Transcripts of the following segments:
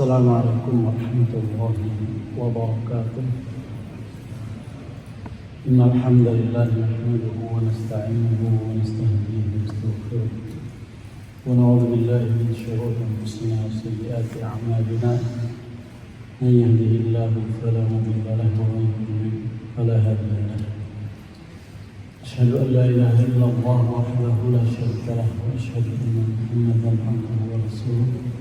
السلام عليكم ورحمة الله وبركاته. إن الحمد لله نحمده ونستعينه ونستهديه ونستغفره ونعوذ بالله من شرور أنفسنا وسيئات أعمالنا. من يهده الله فلا مضل له ومن يضلل فلا هادي له. أشهد أن لا إله إلا الله وحده لا شريك له وأشهد أن محمدا عبده ورسوله.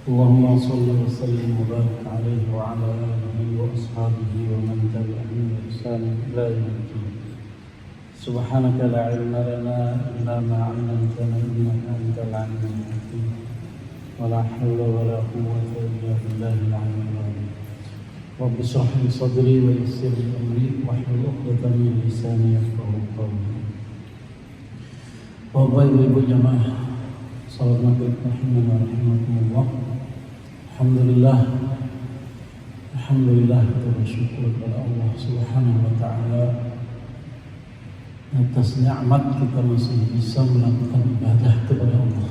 اللهم صل وسلم وبارك عليه وعلى آله وأصحابه ومن تبعهم بإحسان إلى يوم الدين. سبحانك لا علم لنا إلا ما علمتنا إنك أنت العليم الحكيم. ولا حول ولا قوة إلا بالله العلي العظيم. رب اشرح لي صدري ويسر لي أمري واحلل عقدة من لساني يفقهوا قولي. Bapak Ibu jamaah salat maghrib rahimakumullah. Alhamdulillah kita bersyukur kepada Allah Subhanahu wa taala atas nikmat kita masih bisa melakukan ibadah kepada Allah.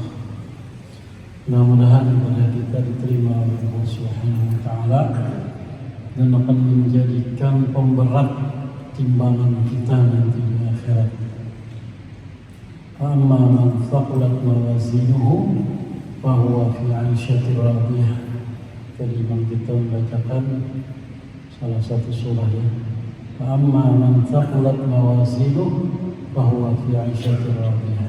Mudah-mudahan ibadah kita diterima oleh Allah Subhanahu wa taala dan akan menjadikan pemberat timbangan kita nanti di akhirat. Amma man thaqulat mawazinuhu fahuwa fi 'aisyatin radiyah. Tadi Imam kita membacakan salah satu surah ya. Amma man thaqulat mawazinuhu fahuwa fi 'aisyatin radiyah.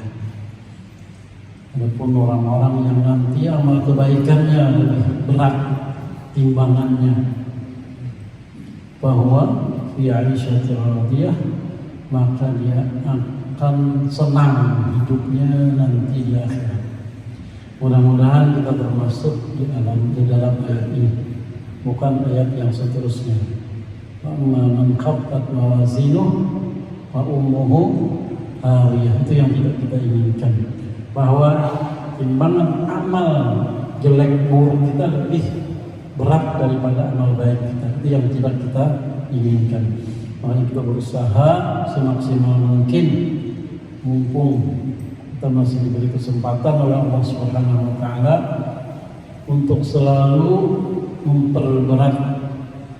Adapun orang-orang yang nanti amal kebaikannya lebih berat timbangannya, bahwa fi 'aisyatin radiyah, maka dia akan senang hidupnya nanti di akhirat. Mudah-mudahan kita termasuk di dalam ayat ini, bukan ayat yang seterusnya. Amma man khaffat mawazinuhu fa ummuhu hawiyah. Itu yang tidak kita inginkan, bahwa timbangan amal jelek buruk kita lebih berat daripada amal baik kita. Itu yang tidak kita inginkan. Makanya kita berusaha semaksimal mungkin, mumpung kita masih diberi kesempatan oleh Allah Subhanahu wa taala untuk selalu memperberat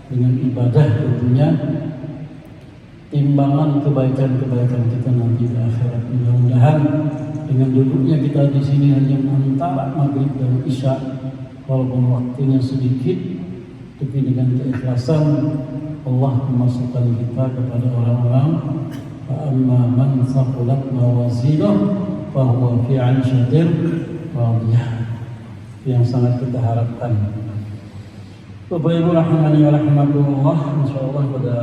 dengan ibadah, tentunya timbangan kebaikan-kebaikan kita nanti di akhirat. Mudah-mudahan dengan duduknya kita di sini hanya antara maghrib dan isya, walaupun waktunya sedikit, tapi dengan keikhlasan Allah memasukkan kita kepada orang-orang fa'amma man thaqulat mawazinuhu fahuwa fi 'aisyatin radiyah, yang sangat kita harapkan. Bapak Ibu rahimani wa rahimakumullah, insyaallah pada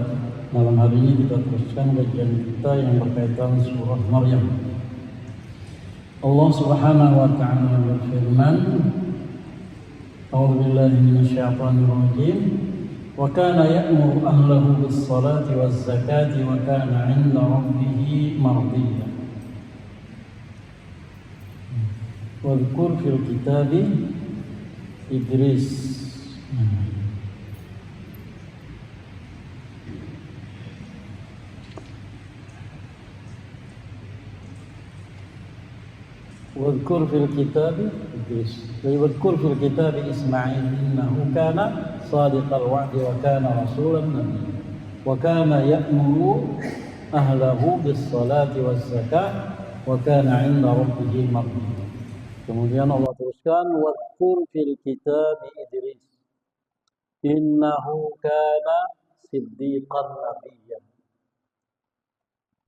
malam hari ini kita teruskan kajian kita yang berkaitan surah Maryam. Allah Subhanahu wa taala berfirman, A'udzu billahi minasyaitonir rajim. Wa kana ya'muru ahlahu bis-salati waz-zakati wa kana 'inda rabbih mardiyya. Wadhkur fil kitabi Idris. Wadhkur fil kitabi Idris. Wadhkur fil kitabi Ismail innahu kana sadiqal wa'di wa kana rasulan nabiyya. Wa kana ya'muru ahlahu bis-salati waz-zakati wa kana 'inda rabbih mardiyya. Kemudian Allah teruskan, wadhkur fil kitabi Idris innahu kana siddiqan nabiyya.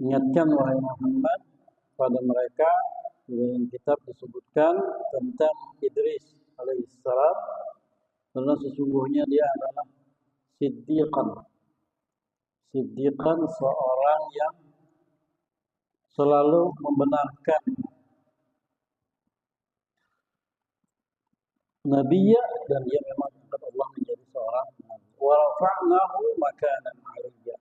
Ingatkan wahai Muhammad pada mereka, dalam kitab disebutkan tentang Idris alaihissalam, karena sesungguhnya dia adalah siddiqan, seorang yang selalu membenarkan, nabiyya, dan dia memang Allah menjadi seorang nabi. Wa rafa'nahu makanan 'aliyya.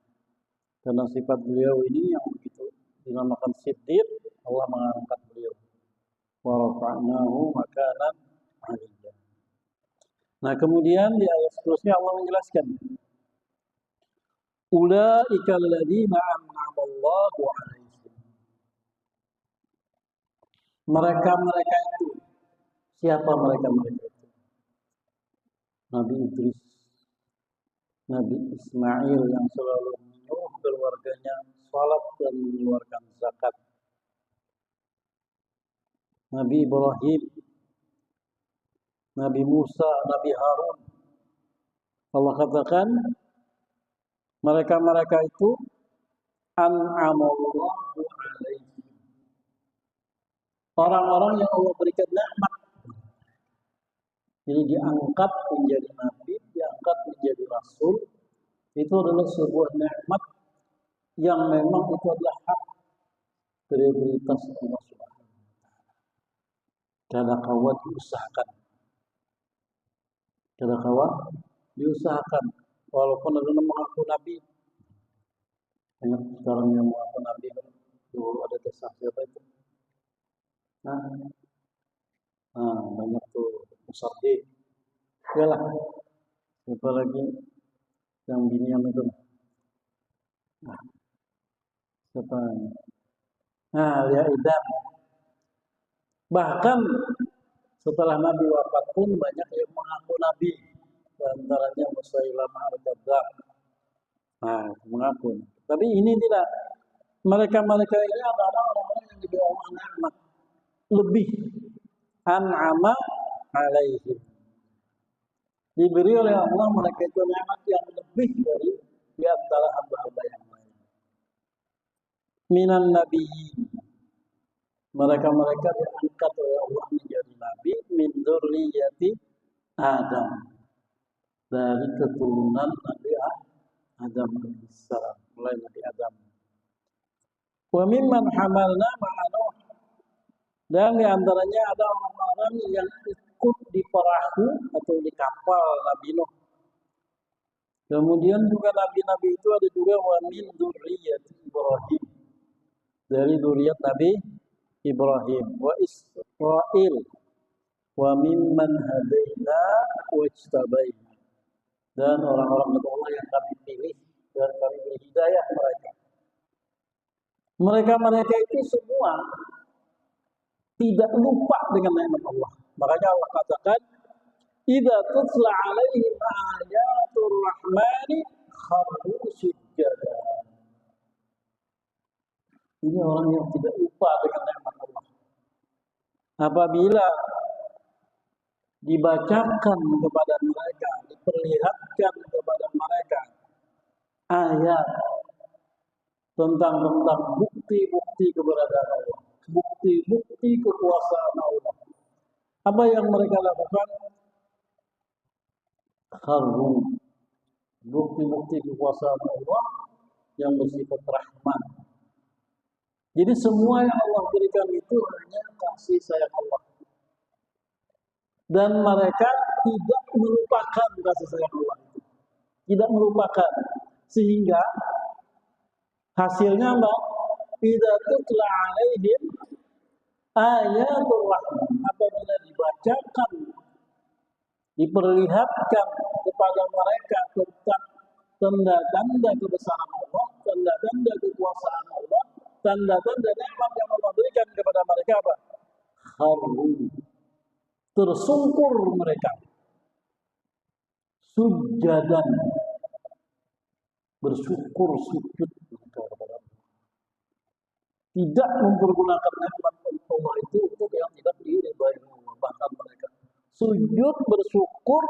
Karena sifat beliau ini yang begitu dinamakan siddiq, Allah mengangkat beliau. Wa rafa'nahu makanan 'aliyya. Nah, kemudian di ayat seterusnya Allah menjelaskan, ulaika alladziina an'ama Allahu 'alaihim. Mereka itu, siapa mereka itu? Nabi Idris, Nabi Ismail yang selalu menyuruh keluarganya salat dan mengeluarkan zakat. Nabi Ibrahim, Nabi Musa, Nabi Harun. Allah katakan mereka-mereka itu an'amallahu alaihim. Orang-orang yang Allah berikan nikmat. Jadi diangkat menjadi nabi, diangkat menjadi rasul, itu adalah sebuah nikmat yang memang itu adalah hak prioritas Allah Subhanahu wa taala. Kada kawat diusahakan. Kada kawat diusahakan walaupun ada mengaku nabi. Banyak sekarang yang mengaku nabi itu ada kisah siapa itu? Banyak tuh Musabdi. Yalah. Siapa lagi yang binian itu? Siapa? Lia Idam. Bahkan setelah Nabi wafat pun banyak yang mengaku nabi. Di antaranya Musailamah al-Kadzdzab. Mengaku. Tapi ini tidak. Mereka-mereka ini adalah orang-orang yang diberi Allah nikmat. Lebih an'ama alaihim. Diberi oleh Allah mereka itu nikmat yang lebih dari di antara hamba-hamba yang lain. Minan nabiyyin. Mereka-mereka diangkat oleh Allah menjadi nabi min dzurriyyati Adam. Dari keturunan Nabi Adam alaihissalam, mulai Nabi Adam. Wa mimman hamalna ma'a Nuh. Dan di antaranya ada orang-orang yang ikut di perahu atau di kapal Nabi Nuh. Kemudian juga nabi-nabi itu ada juga wa min dzurriyyati Ibrahim. Dari dzurriyyat Nabi Ibrahim wa Israil wa mimman hadaina wa ijtabaina. Dan orang-orang Allah yang kami pilih dan kami beri hidayah mereka. Mereka itu semua tidak lupa dengan nikmat Allah. Makanya Allah katakan, "Idza tutla 'alaihim ayatul rahmani kharru sujada." Ini orang yang tidak lupa dengan nikmat Allah. Apabila dibacakan kepada mereka, diperlihatkan kepada mereka ayat tentang bukti-bukti keberadaan Allah, bukti-bukti kekuasaan Allah. Apa yang mereka lakukan? Kharru, bukti-bukti kekuasaan Allah yang bersifat rahmat. Jadi semua yang Allah berikan itu hanya kasih sayang Allah. Dan mereka tidak melupakan kasih sayang Allah itu. Tidak melupakan. Sehingga hasilnya apa? Idza tutla 'alaihim ayatul rahman. Apabila dibacakan, diperlihatkan kepada mereka tentang tanda-tanda kebesaran Allah, tanda-tanda kekuasaan Allah, tanda-tanda nikmat yang Allah berikan kepada mereka apa? Kharru, tersungkur mereka, sujadan, bersyukur sujud mereka kepada Allah. Tidak mempergunakan nikmat Allah itu untuk yang tidak diridhai Allah. Bahkan mereka sujud bersyukur,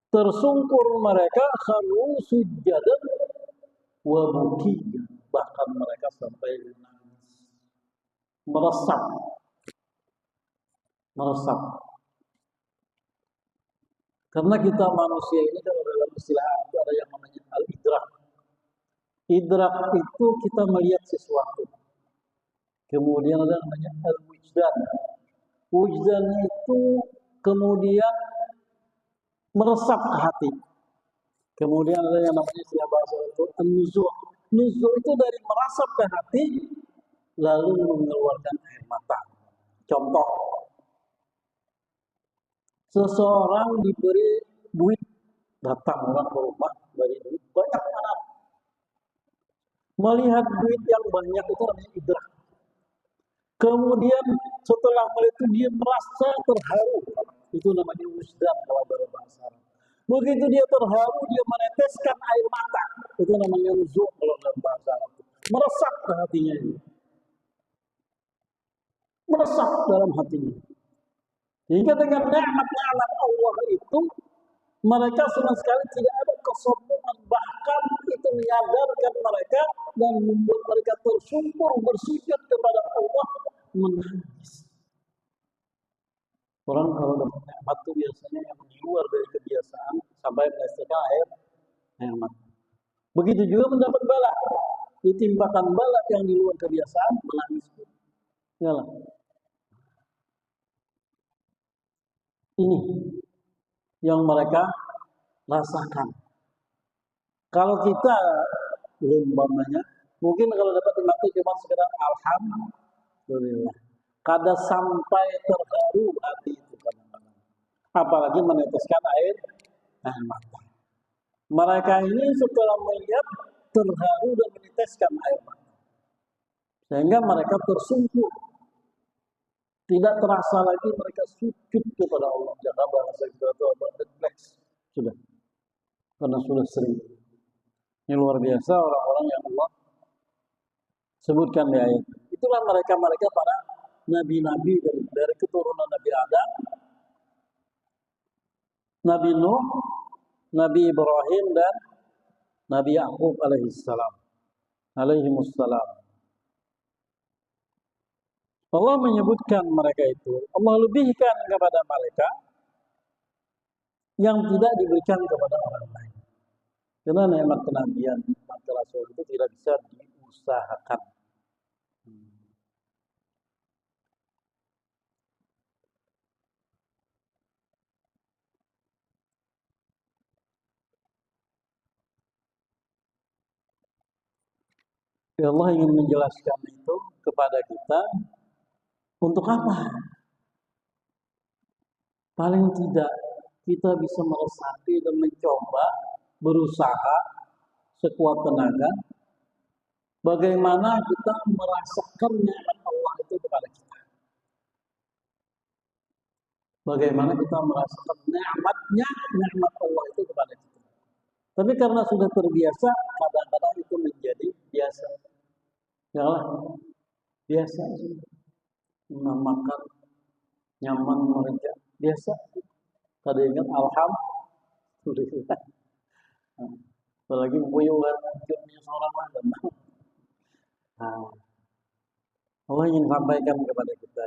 tersungkur mereka, kharru sujadan wa bukiya. Bahkan mereka sampai menangis, meresap. Karena kita manusia ini kalau dalam istilah ada yang namanya al-idrak. Idrak itu kita melihat sesuatu. Kemudian ada yang namanya al-wujdan. Wujdan itu kemudian meresap ke hati. Kemudian ada yang namanya istilah bahasa itu an-nuzu'. Nuzu' itu dari merasap ke hati lalu mengeluarkan air mata. Contoh, seseorang diberi duit, datang orang ke rumah beri duit banyak banget. Melihat duit yang banyak itu namanya idrak. Kemudian setelah melihat itu dia merasa terharu. Itu namanya wujdan kalau dalam bahasa Arab. Begitu dia terharu, dia meneteskan air mata. Itu namanya nuzul kalau dalam bahasa Arab. Meresap ke hatinya ini. Meresap dalam hatinya. Hingga dengan nikmat-nikmat Allah itu, mereka sama sekali tidak ada kesombongan. Bahkan itu menyadarkan mereka dan membuat mereka tersungkur bersujud kepada Allah, menangis. Orang kalau dapat nikmat itu biasanya yang di luar dari kebiasaan sampai menghasilkan air mata. Begitu juga mendapat bala, ditimpakan bala yang di luar kebiasaan, menangis. Yalah. Ini yang mereka rasakan. Kalau kita umpamanya, mungkin kalau dapat nikmat itu cuma sekedar alhamdulillah. Kada sampai terharu hati itu kadang-kadang. Apalagi meneteskan air mata. Mereka ini setelah melihat terharu dan meneteskan air mata. Sehingga mereka tersungkur. Tidak terasa lagi mereka sujud kepada Allah. Jangan bahasa kita itu refleks. Sudah. Karena sudah sering. Ini luar biasa orang-orang yang Allah sebutkan di ayat. Itulah mereka-mereka para nabi-nabi dari keturunan Nabi Adam, Nabi Nuh, Nabi Ibrahim dan Nabi Yakub alaihissalam. Allah menyebutkan mereka itu, Allah lebihkan kepada mereka yang tidak diberikan kepada orang lain. Karena nikmat kenabian, nikmat rasul itu tidak bisa diusahakan. Ya Allah ingin menjelaskan itu kepada kita untuk apa? Paling tidak kita bisa meresapi dan mencoba berusaha sekuat tenaga bagaimana kita merasakan nikmat Allah itu kepada kita. Bagaimana kita merasakan nikmat Allah itu kepada kita. Tapi karena sudah terbiasa, kadang-kadang itu menjadi biasa. Yalah, biasa. Makan nyaman mereka biasa. Tadi ingat alhamdulillah. Apalagi buyuan hidupnya seorang makan. Allah ingin sampaikan kepada kita.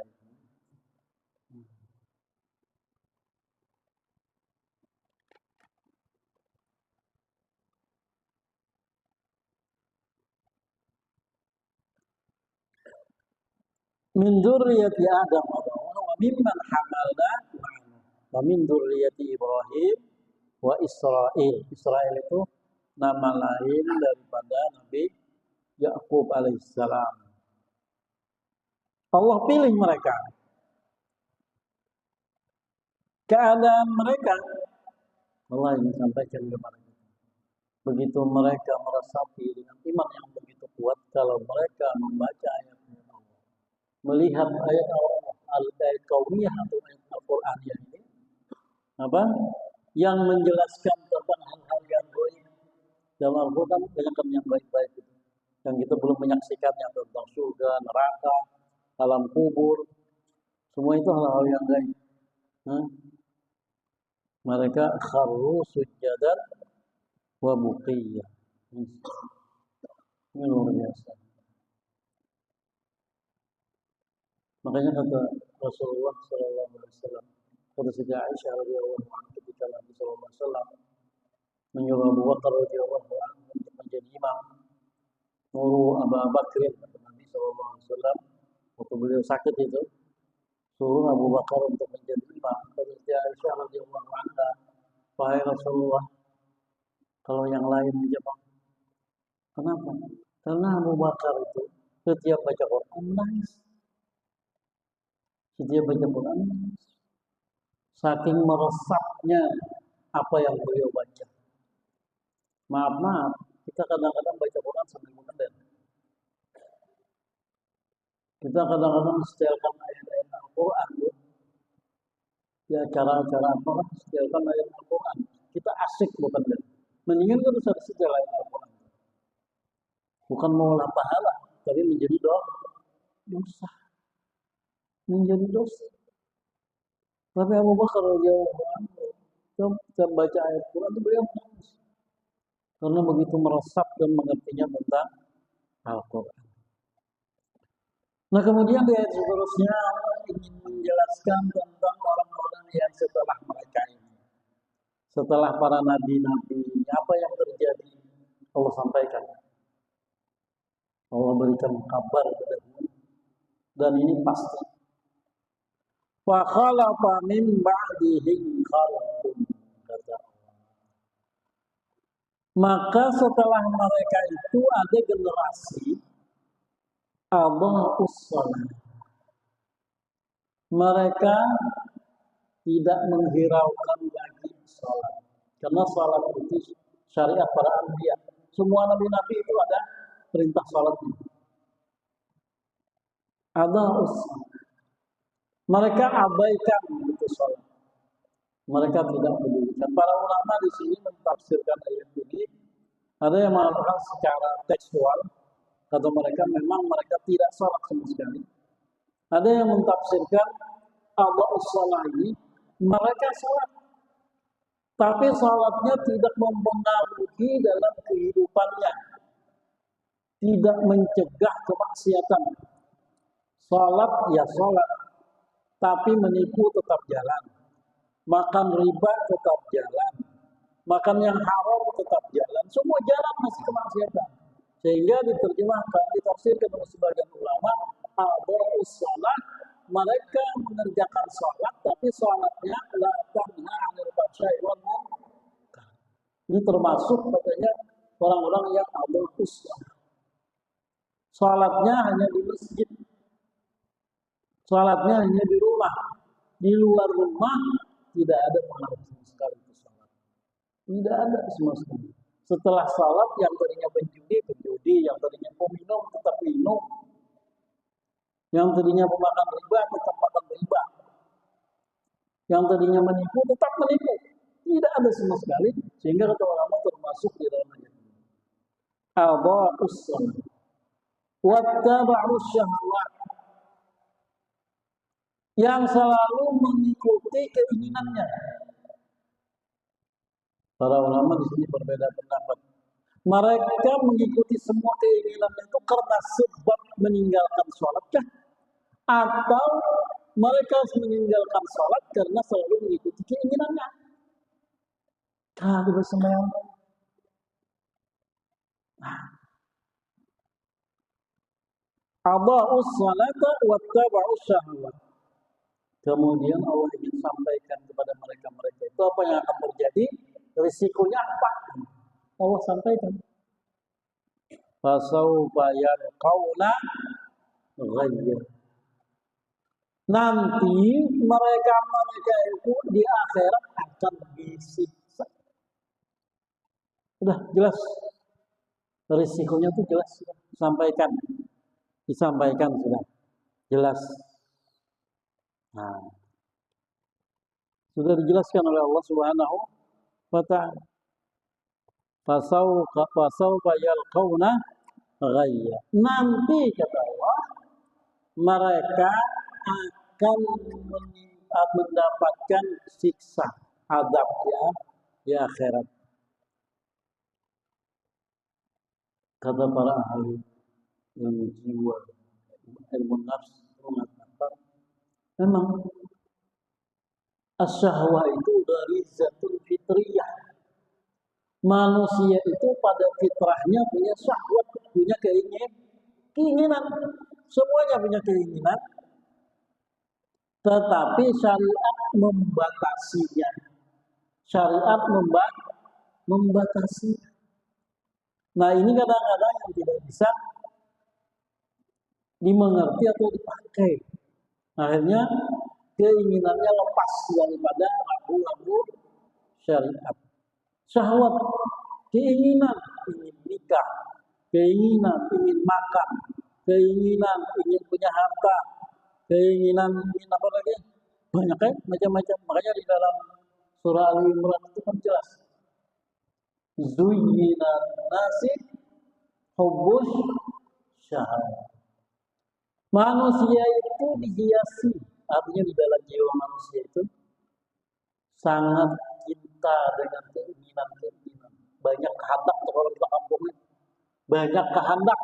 Min dzurriyyati Adam wa mimman hamalna wa min dzurriyyati Ibrahim wa Israil. Israil itu nama lain daripada Nabi Yakub alaihissalam. Allah pilih mereka. Keadaan mereka Allah ingin sampaikan kepada kita. Begitu mereka meresapi dengan iman yang begitu kuat, kalau mereka membaca ayat-ayat Allah, melihat ayat Allah, ayat kauniyah atau ayat Al-Qur'aniyah ini, yang menjelaskan tentang hal-hal yang baik dalam Al-Quran, banyakkan yang baik-baik itu, yang kita belum menyaksikannya, tentang surga, neraka, alam kubur, semua itu hal-hal yang baik. Mereka kharru sujjadan wa buqiyya. Ini luar biasa. Makanya kata Rasulullah sallallahu alaihi wasallam, kata Siti Aisyah radhiyallahu anha ketika Nabi sallallahu alaihi wasallam menyuruh Abu Bakar radhiyallahu anhu untuk menjadi imam, suruh Abu Bakar, kata Nabi sallallahu alaihi wasallam waktu beliau sakit itu, suruh Abu Bakar untuk menjadi imam. Kata Siti Aisyah radhiyallahu anha, wahai Rasulullah, kalau yang lain menjawab, kenapa? Karena Abu Bakar itu setiap baca Quran nangis. Setiap baca Quran nangis. Saking meresapnya apa yang beliau baca. Maaf, kita kadang-kadang baca Quran sambil mengendam. Kita kadang-kadang setelkan ayat-ayat Al-Quran Ya cara-cara apa kan setelkan ayat Al-Quran. Kita asik bukan ya. Mendingan kita bisa setel ayat Al-Quran. Bukan mengolah pahala, tapi menjadi dosa. Menjadi dosa. Tapi Abu Bakar radhiyallahu anhu kita baca ayat Quran itu beliau menangis karena begitu meresap dan mengertinya tentang Al-Quran. Nah kemudian di ayat seterusnya Allah ingin menjelaskan tentang orang-orang yang setelah mereka ini, setelah para nabi-nabi, apa yang terjadi Allah sampaikan. Allah berikan kabar kepada dan ini pasti. Fa khalafa min ba'dihim khalqun, kata Allah. Maka setelah mereka itu ada generasi adha'us shalah. Mereka tidak menghiraukan lagi salat. Karena salat itu syariat para anbiya. Semua nabi-nabi itu ada perintah salatnya. Adha'us shalah. Mereka abaikan itu salat. Mereka tidak peduli. Dan para ulama di sini mentafsirkan ayat ini. Ada yang mengatakan secara tekstual, kata mereka memang mereka tidak salat sama sekali. Ada yang mentafsirkan adha'us shalah ini mereka salat, tapi salatnya tidak mempengaruhi dalam kehidupannya, tidak mencegah kemaksiatan. Salat ya salat, tapi menipu tetap jalan. Makan riba tetap jalan. Makan yang haram tetap jalan. Semua jalan masih kemaksiatan. Sehingga diterjemahkan, ditafsirkan oleh sebagian ulama, adha'us shalah, mereka mengerjakan sholat, tapi sholatnya la tanha 'anil fahsya'i wal munkar. Ini termasuk katanya orang-orang yang adha'us shalah. Sholatnya hanya di masjid. Sholatnya hanya di rumah. Di luar rumah tidak ada pengaruh sama sekali itu sholat. Tidak ada sama sekali. Setelah sholat yang tadinya penjudi, yang tadinya peminum tetap minum, yang tadinya pemakan riba tetap makan riba, yang tadinya menipu tetap menipu. Tidak ada sama sekali, sehingga kata ulama termasuk di dalam ayat ini. Adha'us shalah wattaba'us syahwat, yang selalu mengikuti keinginannya. Para ulama di sini berbeda pendapat. Mereka mengikuti semua keinginan itu karena sebab meninggalkan sholat, atau mereka meninggalkan sholat karena selalu mengikuti keinginannya. Kalau sembahyang, adha'us sholata wattaba'us syahwat. Kemudian Allah ingin sampaikan kepada mereka itu apa yang akan terjadi, risikonya apa. Allah sampaikan. Fasawfa yalqawna ghayya. Nanti mereka itu di akhirat akan disiksa. Udah jelas. Risikonya itu jelas. Disampaikan sudah. Jelas. Nah, sudah dijelaskan oleh Allah Subhanahu wa ta'ala. Fasawfa yalqawna ghayya. Nanti kata Allah, mereka akan mendapatkan siksa, azab di akhirat. Kata para ahli ilmu jiwa, ilmu nafs mengatakan, memang asyahwah itu dari zatun fitriyah. Manusia itu pada fitrahnya punya syahwat, punya keinginan. Semuanya punya keinginan. Tetapi syariat membatasinya. Syariat membatasi. Nah ini kadang-kadang yang tidak bisa dimengerti atau dipakai. Akhirnya keinginannya lepas daripada rambu-rambu syariat. Syahwat, keinginan ingin nikah, keinginan ingin makan, keinginan ingin punya harta, keinginan ingin apa lagi? Banyak kan macam-macam. Makanya di dalam surah Al-Imran itu kan jelas. Zuyyina nasi hubbus syahwat. Manusia itu dihiasi, artinya di dalam jiwa manusia itu sangat cinta dengan keinginan-keinginan. Banyak kehendak kalau kita kampungnya. Banyak kehendak.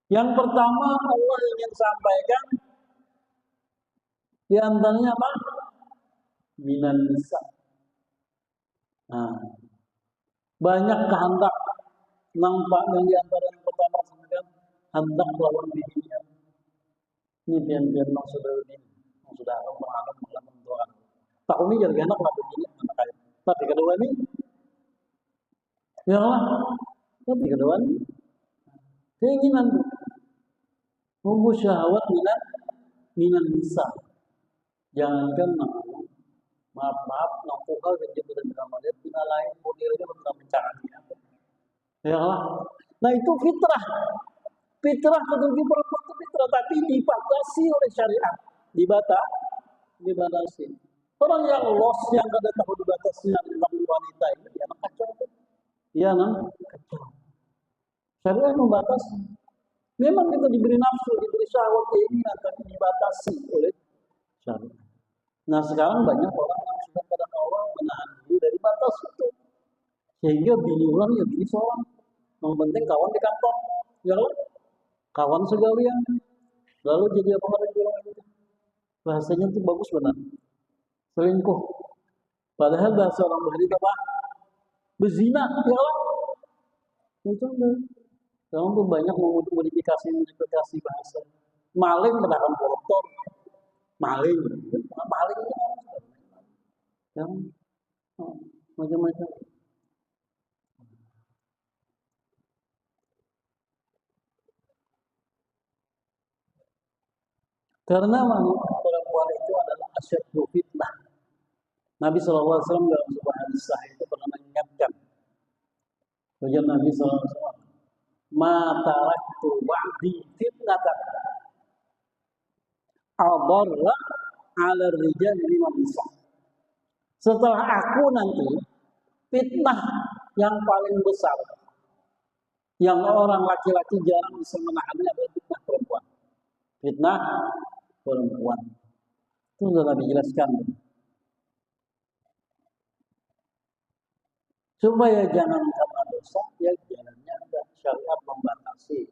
Yang pertama Allah ingin sampaikan di antaranya apa? Minan nisa. Nah, banyak kehendak. Nampak yang di antara yang pertama sebenarnya hendak melawan dirinya. Ini biar sudah ini, sudah mengalami pengalaman Tuhan. Tak umi jadi anak lah begini anak kaya. Tapi kedua ini, ya Allah. Tapi kedua ini keinginan tuh. Hubbu syahwat minan nisa. Jangankan maaf hal yang dia tidak beramal dia lain modelnya benar mencari apa. Ya Allah. Nah itu fitrah. Fitrah ketujuh perempuan itu fitrah, tapi dibatasi oleh syariat. Dibatasi. Orang yang lost yang kada tahu dibatasnya tentang wanita ini, ya kacau. Iya, kacau. Syariat membatasi. Memang kita diberi nafsu, diberi syahwat keinginan, tapi dibatasi oleh syariat. Nah sekarang banyak orang yang sudah pada awal menahan diri dari batas itu, sehingga bini orang ya bini seorang. Yang penting kawan di kantor, ya kawan segalian. Lalu jadi apa lagi orang itu? Bahasanya itu bagus benar. Selingkuh. Padahal bahasa orang Bali apa? Berzina, ya Allah. Itu sekarang tuh banyak modifikasi bahasa. Maling menahan koruptor. Maling itu yang macam-macam. Karena perempuan itu adalah asyaddu fitnah. Nabi SAW dalam sebuah hadis sahih itu pernah mengingatkan. Ujar Nabi SAW, "Ma taraktu ba'di fitnatan adarra 'ala rijal minan nisa." Setelah aku nanti fitnah yang paling besar yang orang laki-laki jarang bisa menahannya adalah fitnah perempuan. Fitnah perempuan. Itu sudah Nabi jelaskan. Supaya jangan karena dosa, ya jalannya ada syariat membatasi.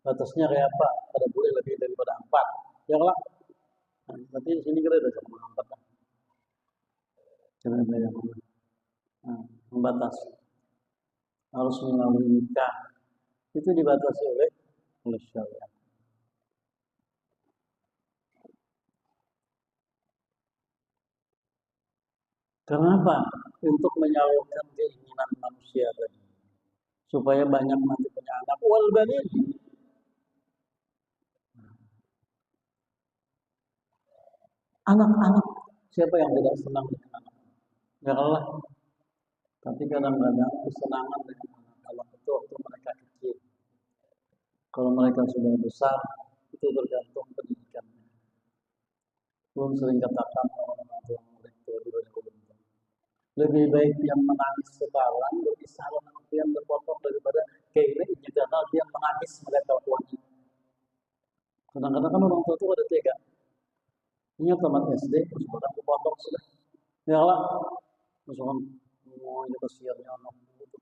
Batasnya kayak apa? Tidak boleh lebih daripada 4. Ya lah. Nah, tapi di sini kita ada sama 4. Karena ada yang membatasi. Harus melalui nikah. Itu dibatasi oleh syariat. Kenapa? Untuk menyalurkan keinginan manusia tadi. Supaya banyak nanti punya anak. Wal banin. Anak-anak. Siapa yang tidak senang dengan anak? Ya Allah. Tapi kadang-kadang kesenangan dengan anak Allah itu waktu mereka kecil. Kalau mereka sudah besar, itu tergantung pendidikannya. Belum sering katakan orang tua murid itu lebih baik dia menangis sekarang, lebih salah dia berpotong daripada kayaknya karena dia menangis melihat tuanya. Kadang-kadang kan orang tua itu ada tega. Ingat teman SD, terus orang berpotong sudah. Ya Allah, terus orang mau ini kesiannya anak itu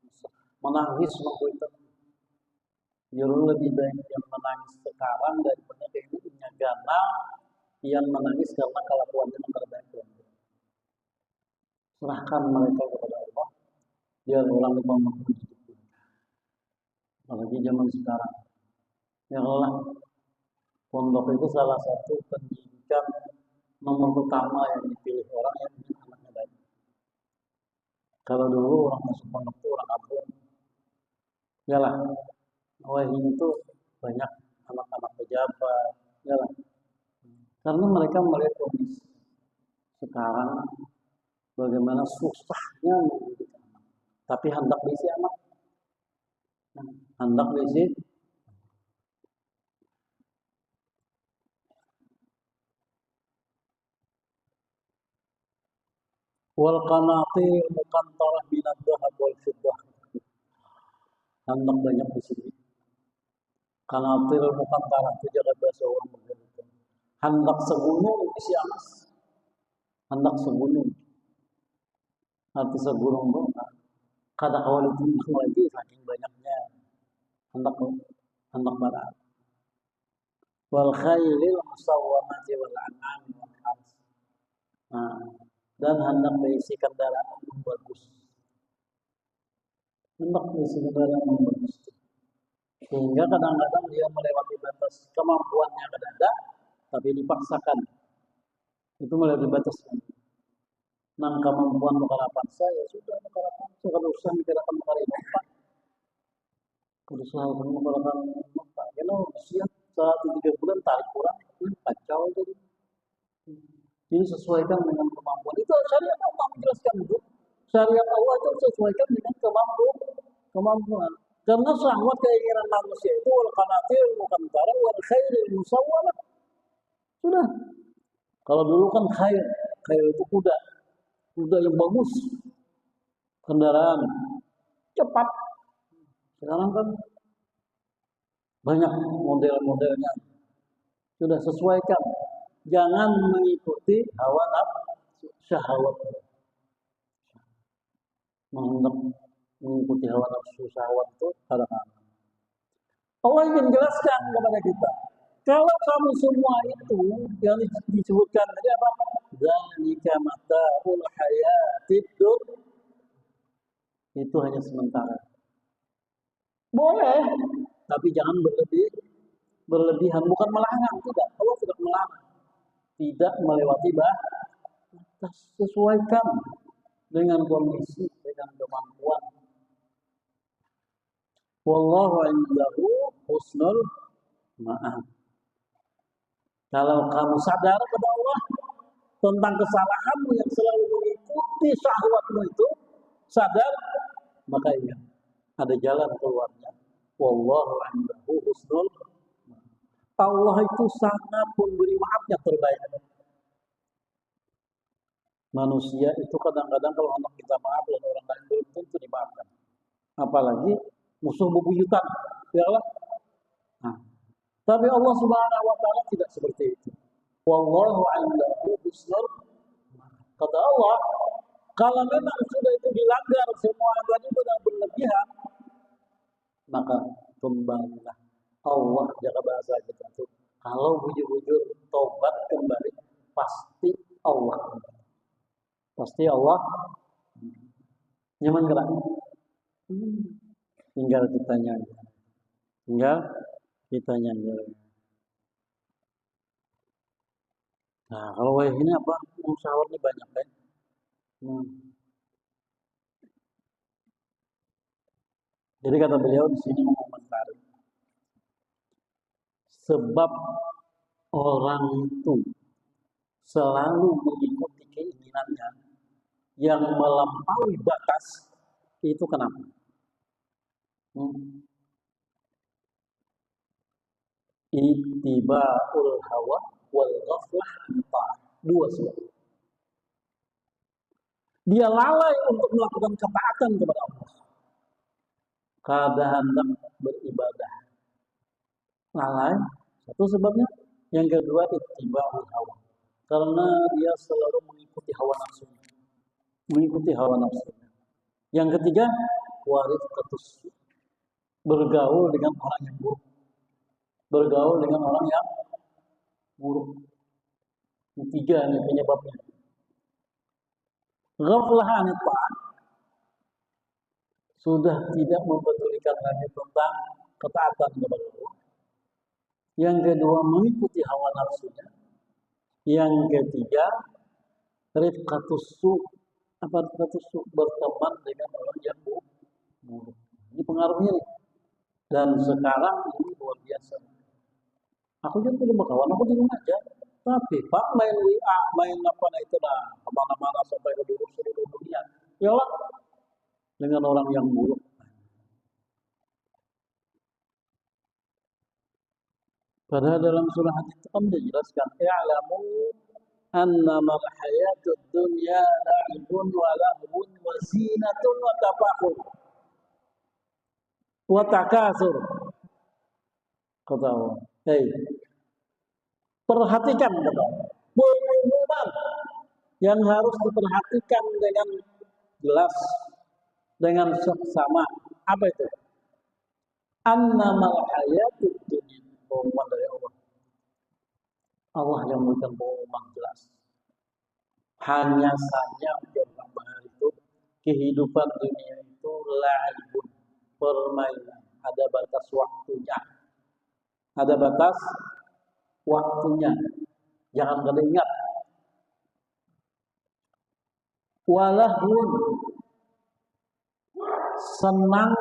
menangis waktu itu. Jauh lebih baik yang menangis sekarang daripada kayaknya karena yang menangis karena kelakuannya terbaik. Serahkan mereka kepada Allah, biar orang itu mendidik. Apalagi zaman sekarang. Ya Allah, pondok itu salah satu pendidikan nomor utama yang dipilih orang yang ingin anaknya baik. Kalau dulu orang masuk pondok itu orang kampung, ya lah, ini itu banyak anak-anak pejabat, ya lah. Karena mereka melihat kondisi sekarang bagaimana susahnya mendidik anak. Tapi hendak berisi anak. Hendak berisi. Wal qanatir muqantarah minad dhahab wal fiddah. Hendak banyak di sini. Qanatir muqantarah itu jaga bahasa orang begitu. Hendak segunung isi emas. Hendak segunung. Arti segunung itu kada awal itu lagi saking banyaknya. Hendak hendak barat. Wal khailil musawwamati wal an'am wal hars. Nah, dan hendak berisi kendaraan yang bagus. Hendak berisi kendaraan yang bagus. Sehingga kadang-kadang dia melewati batas kemampuannya ada, tapi dipaksakan. Itu melewati batas. Nang kemampuan perkara paksa ya sudah perkara paksa. Kalau usaha dikirakan perkara lompat. Kalau usaha perkara lompat. Kalau siap saat 3 bulan tarik kurang, kacau jadi. Ini sesuaikan dengan kemampuan. Itu syariat Allah menjelaskan itu. Syariat Allah itu sesuaikan dengan kemampuan. Karena syahwat keinginan manusia itu wal qanatir muqantara wal khairil musawwamah. Sudah. Kalau dulu kan khair itu kuda yang bagus, kendaraan cepat. Sekarang kan banyak model-modelnya. Sudah sesuaikan. Jangan mengikuti hawa nafsu syahwat. Mengikuti hawa nafsu syahwat itu kadang-kadang. Allah ingin jelaskan kepada kita. Kalau kamu semua itu yang disebutkan tadi apa? Zalika mata'ul hayatid dunya. Itu hanya sementara. Boleh, tapi jangan berlebihan. Bukan melarang, tidak. Allah tidak melarang. Tidak melewati batas. Sesuaikan dengan kondisi, dengan kemampuan. Wallahu indahu husnul ma'ab. Kalau kamu sadar kepada Allah tentang kesalahanmu yang selalu mengikuti syahwatmu itu, sadar, maka ingat ada jalan keluarnya. Wallahu indahu husnul ma'ab. Allah itu sangat memberi maafnya terbaik. Manusia itu kadang-kadang kalau anak kita maaf dan orang lain belum tentu dimaafkan. Apalagi musuh bebuyutan, ya Allah. Nah, tapi Allah Subhanahu wa taala tidak seperti itu. Wallahu a'lamu husnul. Kata Allah, kalau memang sudah itu dilanggar semua tadi sudah berlebihan, maka kembalilah. Allah jaga bahasa kita itu. Kalau bujur-bujur tobat kembali, pasti Allah. Pasti Allah nyaman gerak. Tinggal kita nyanyi. Nah, kalau ini apa? Musyawarahnya banyak kan? Jadi kata beliau di sini mengomentari sebab orang itu selalu mengikuti keinginannya yang melampaui batas itu kenapa? Ittiba'ul hawa wal ghaflah antah. Dua sebab. Dia lalai untuk melakukan ketaatan kepada Allah. Kada hendak beribadah. Lalai. Satu sebabnya. Yang kedua ittiba'ul hawa. Karena dia selalu mengikuti hawa nafsunya. Yang ketiga, waris ketus. Bergaul dengan orang yang buruk. Yang tiga ini penyebabnya. Ghaflah anit ta'at. Sudah tidak mempedulikan lagi tentang ketaatan kepada Allah. Yang kedua, mengikuti hawa nafsunya. Yang ketiga, rifqatus su'. Apa rifqatus su'? Berteman dengan orang yang buruk. Ini pengaruhnya nih. Dan sekarang ini luar biasa. Aku juga punya kawan, aku di rumah aja. Tapi Pak main WA, main apa itu dah, kemana-mana sampai ke seluruh dunia. Ya Allah, dengan orang yang buruk. Padahal dalam surah Hajj itu kan dijelaskan, "I'lamu annamal hayatud dunya la'ibun wa lahwun wa zinatun wa tafakhur wa takasur. Kata Allah. Hei, perhatikan kata Allah. Pengumuman yang harus diperhatikan dengan jelas, dengan seksama. Apa itu? Annamal hayatud dunya. Pengumuman dari Allah. Allah yang memberikan pengumuman jelas. Hanya saja itu kehidupan dunia itu la'ibun, permainan. Ada batas waktunya. Ada batas waktunya. Jangan kalian ingat. Walahun, senang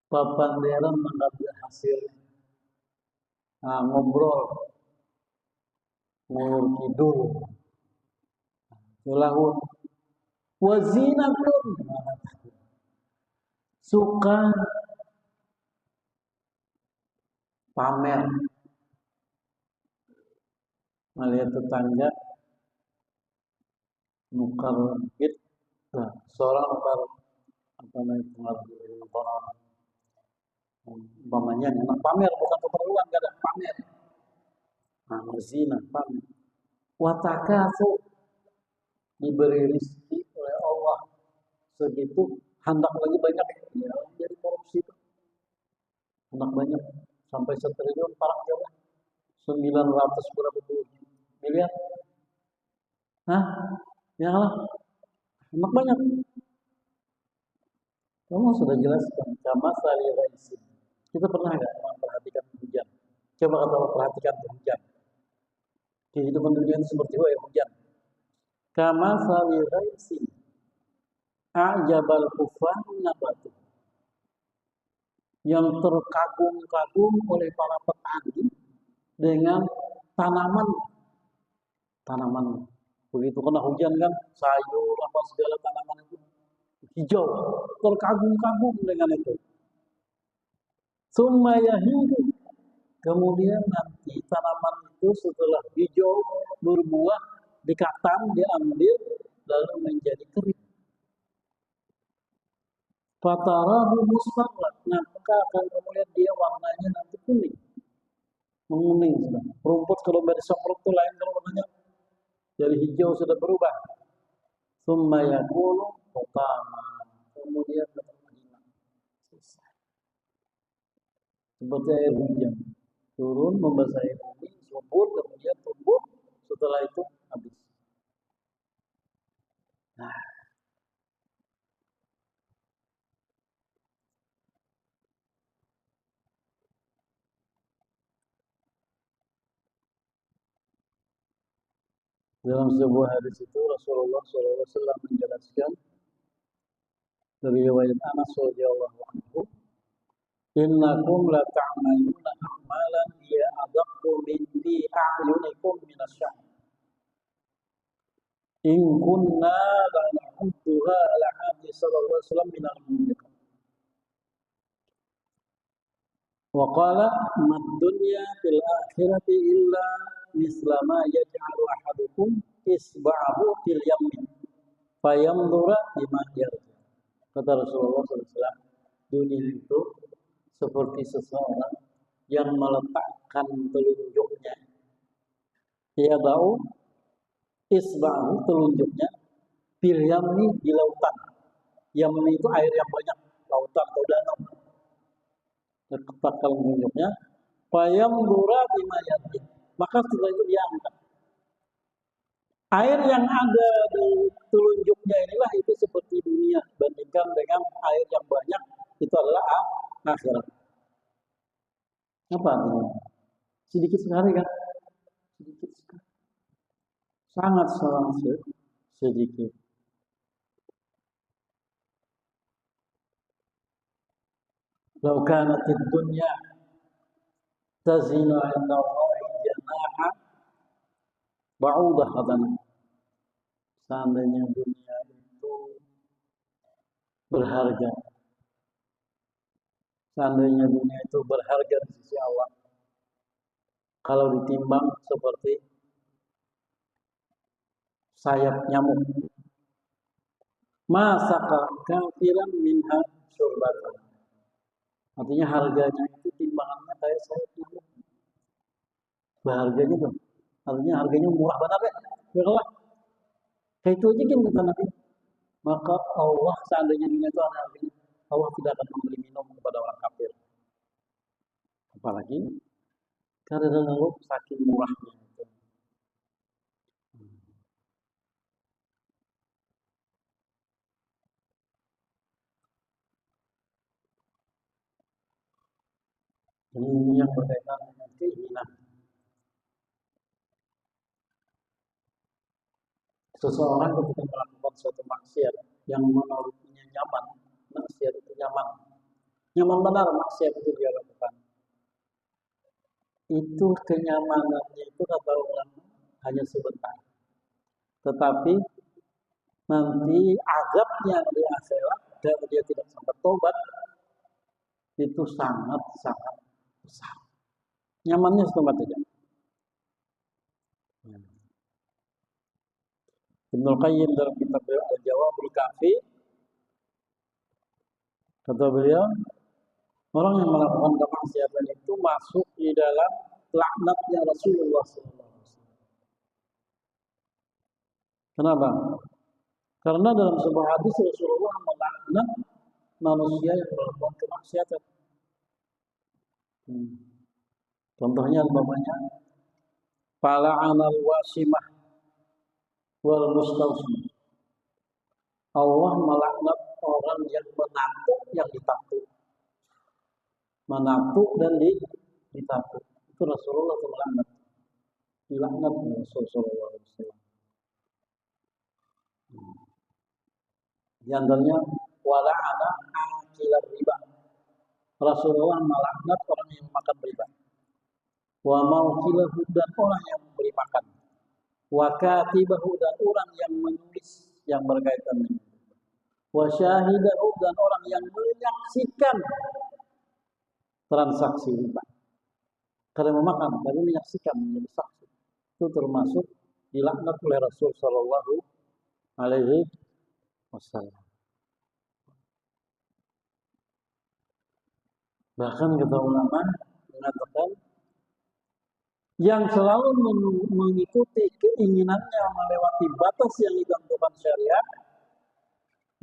berpapanderan mengambil hasil. Nah, ngobrol, ngulur kidul, walahun, wazinatun, suka pamer, melihat tetangga nukar gitu, nah, seorang nukar apa namanya orang umpamanya memang pamer bukan keperluan, kadang pamer, nah zina pamer, watakasu, diberi rezeki oleh Allah segitu, hendak lagi banyak ya, jadi korupsi itu hendak banyak sampai 1 triliun, parah coba 900 berapa puluh miliar, hah ya lah, hendak banyak. Kamu sudah jelaskan sama sali raisin. Kita pernah nggak memperhatikan hujan? Coba kalau perhatikan hujan. Kehidupan dunia itu seperti hujan. Kama sali raisin. A'jabal kufan nabatu. Yang terkagum-kagum oleh para petani dengan tanaman. Begitu kena hujan kan, sayur apa segala tanaman itu hijau, terkagum-kagum dengan itu. Summa yahidu, kemudian nanti tanaman itu setelah hijau berbuah dikatam, diambil lalu menjadi kering. Fatarahu musfarran, nah maka akan kemudian dia warnanya nanti kuning, menguning sudah. Rumput kalau bersemprot itu lain kalau warnanya dari hijau sudah berubah. Summa yakunu hutama, kemudian hilang. Selesai. Seperti air hujan turun membasahi bumi, subur, kemudian tumbuh, setelah itu habis. Nah, dalam sebuah hadis itu Rasulullah SAW menjelaskan dari riwayat Anas radhiyallahu anhu, innakum la ta'maluna a'malan hiya adaqqu min fi a'yunikum min asy-syams. In kunna la nahudduha ala hadis sallallahu alaihi wasallam min al-mubiqat. Wa qala mad dunya fil akhirati illa misla ma yaj'alu ahadukum isba'ahu fil yamin fayamdura bima yarja. Kata Rasulullah SAW, dunia itu seperti seseorang yang meletakkan telunjuknya, dia tahu isba'ahu, telunjuknya fil yamni, di lautan. Yamni itu air yang banyak, lautan atau danau. Letakkan telunjuknya, fayamdura bima yarja, maka setelah itu dia angkat. Air yang ada di telunjuknya inilah itu seperti dunia, bandingkan dengan air yang banyak itu adalah akhirat. Apa artinya? Sedikit sekali kan? Sedikit sekali. Sangat sedikit. Lau kanatid dunya tazinu 'inda Allahi janaha ba'udah, katanya. Seandainya dunia itu berharga, seandainya dunia itu berharga di sisi Allah, kalau ditimbang seperti sayap nyamuk. Masaka kafiran minha syurbatan. Artinya harganya itu timbangannya kayak sayap nyamuk. Harganya tuh. Artinya harganya murah banget ya. Ya Allah. Kayak itu aja kan kata Nabi. Maka Allah seandainya dunia itu ada harganya, Allah tidak akan memberi minum kepada orang kafir. Apalagi karena lalu saking murahnya itu. Ini yang berkaitan dengan keinginan. Seseorang ketika melakukan suatu maksiat yang menurutnya nyaman, maksiat itu nyaman. Nyaman benar maksiat itu dia lakukan. Itu kenyamanannya itu kata ulama hanya sebentar. Tetapi nanti azabnya di akhirat dan dia tidak sempat tobat itu sangat-sangat besar. Nyamannya setempat saja. Ibnul Qayyim dalam kitab Al-Jawabul Kafi kata beliau, orang yang melakukan kemaksiatan itu masuk di dalam laknatnya Rasulullah SAW. Kenapa? Karena dalam sebuah hadis Rasulullah melaknat manusia yang melakukan kemaksiatan. Contohnya umpamanya fala'anal wasimah wal mustawsim. Allah melaknat orang yang menampuk yang ditampuk. Menampuk dan ditampuk. Itu Rasulullah melaknat. Dilaknat Rasulullah SAW. Di antaranya wala'ana akilar riba. Rasulullah melaknat orang yang makan riba. Wa maukilahu dan orang yang memberi makan. Wa katibahu dan orang yang menulis yang berkaitan dengan itu. Wa syahidahu dan orang yang menyaksikan transaksi riba. Karena memakan, tapi menyaksikan menjadi saksi. Itu termasuk dilaknat oleh Rasul Sallallahu Alaihi Wasallam. Bahkan kata ulama mengatakan yang selalu mengikuti keinginannya melewati batas yang ditentukan syariat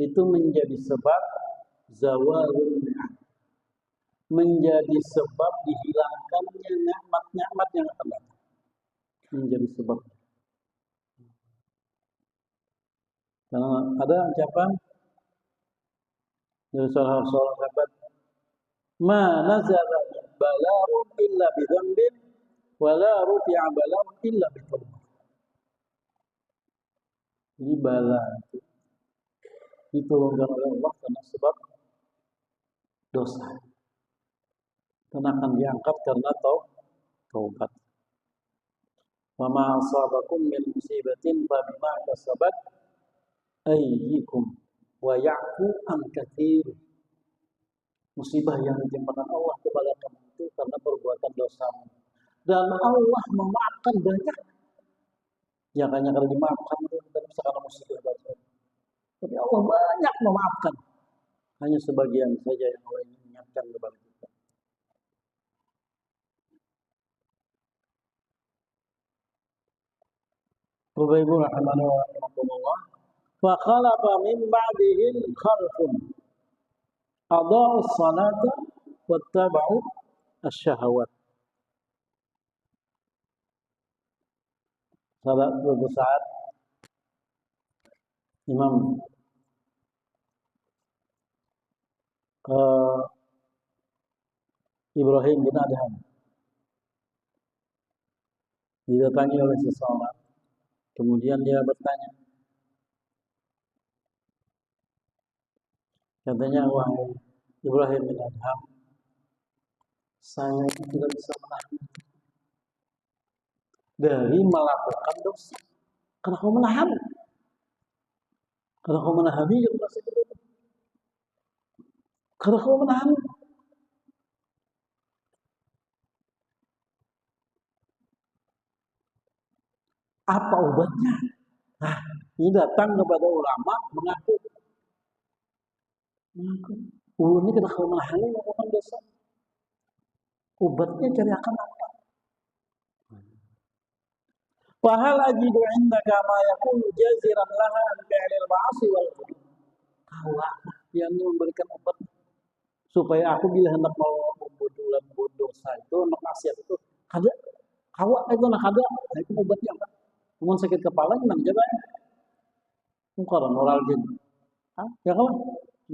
itu menjadi sebab zawalul ni'am, menjadi sebab dihilangkannya nikmat-nikmat yang akan datang, menjadi sebab. Karena ada ucapan dari seorang sahabat, ma nazala bala'un illa bi dzambin wala rufi'a bala'un illa bi tawbah. Ini bala itu diturunkan oleh Allah karena sebab dosa. Dan akan diangkat karena taubat. Wa ma asabakum min musibatin fa bima kasabat aydikum wa ya'fu an katsir. Musibah yang ditimpakan Allah kepada kamu itu karena perbuatan dosamu. Dan Allah memaafkan banyak. Ya hanya kalau dimaafkan itu tidak bisa karena musibah dosa. Tapi Allah banyak memaafkan. Hanya sebagian saja yang Allah ingatkan kepada kita. Bapak Ibu rahimani wa rahimakumullah. Fa khalafa min ba'dihim khalfun adaa'u as-salata wattaba'u asy-syahawat. Suatu saat Imam Ibrahim bin Adham didatangi oleh seseorang. Kemudian dia bertanya, katanya, wahai Ibrahim bin Adham, saya tidak bisa menahan dari melakukan dosa. Karena kau menahan. Karena kau menahani yang dosa itu. Karena kau menahan. Apa obatnya? Nah, ini datang kepada ulama mengaku, ini kena kelemahan melakukan dosa. Obatnya cari akan apa? Fahal ajidu indaka ma yakunu jaziran laha an fi'lil ma'asi wal dhunub. Kaulah yang memberikan obat supaya aku bila hendak mau membuat dosa itu, hendak maksiat itu, ada kawak itu nak ada, nah itu obatnya apa? Cuma sakit kepala gimana coba? Mungkin moral jin. Ah, ya kawan,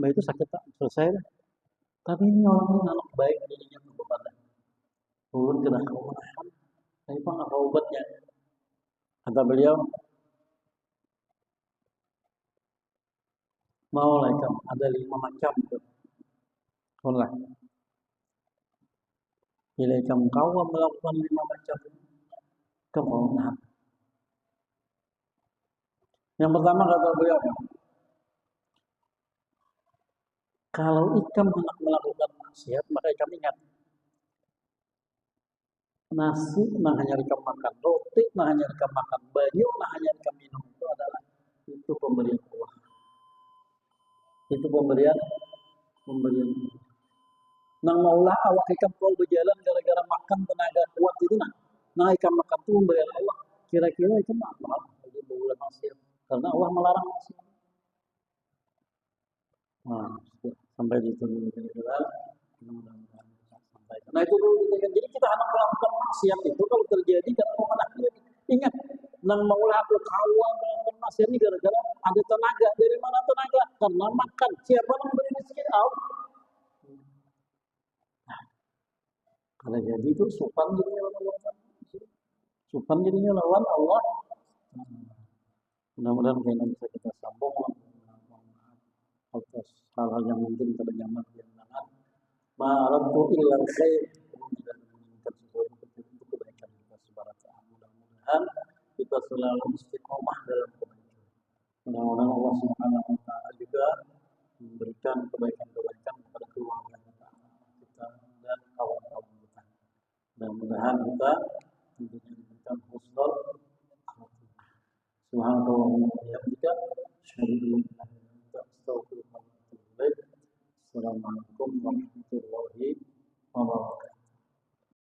mbak itu sakit tak selesai dah. Tapi ini orang ini anak baik jadinya berbeda. Turun kena kemenangan. Tapi apa obatnya? Kata beliau, mau lah kamu ada 5 macam. Lah, bila kamu kau melakukan 5 macam, kamu nah. Yang pertama kata beliau, kalau ikam hendak melakukan maksiat, maka ikam ingat nasi nah hanya ikam makan, roti nah hanya ikam makan, banyu nah hanya ikam minum itu adalah itu pemberian Allah. Itu pemberian. Nang maulah awak ikam kau berjalan gara-gara makan tenaga kuat itu nah ikam makan itu pemberian Allah. Kira-kira itu apa? Jadi boleh maksiat karena Allah melarang maksiat. Nah, sampai di situ dulu mudah-mudahan sampai. Nah itu dulu jadi kita anak melakukan maksiat itu kalau terjadi karena mengakhiri ingat nang maulah aku kawan melakukan maksiat ini gara-gara ada tenaga. Dari mana tenaga? Karena makan. Siapa yang beri rezeki Allah? Kalau jadi itu supan jadinya lawan Allah. Supan jadinya lawan Allah. Mudah-mudahan kayaknya bisa kita sambung atas hal-hal yang mungkin terdengar yang sangat ma'arabtu ilal khair dan menginginkan sesuatu untuk kebaikan kita sebarata. Mudah-mudahan kita selalu istiqomah dalam kebaikan. Mudah-mudahan Allah Subhanahu wa taala juga memberikan kebaikan-kebaikan kepada keluarga kita dan kawan-kawan kita. Mudah-mudahan kita tentunya diberikan husnul khatimah. Subhanallah wa bihamdika asyhadu an la ilaha illa anta astaghfiruka wa atubu ilaik. Assalamualaikum warahmatullahi wabarakatuh.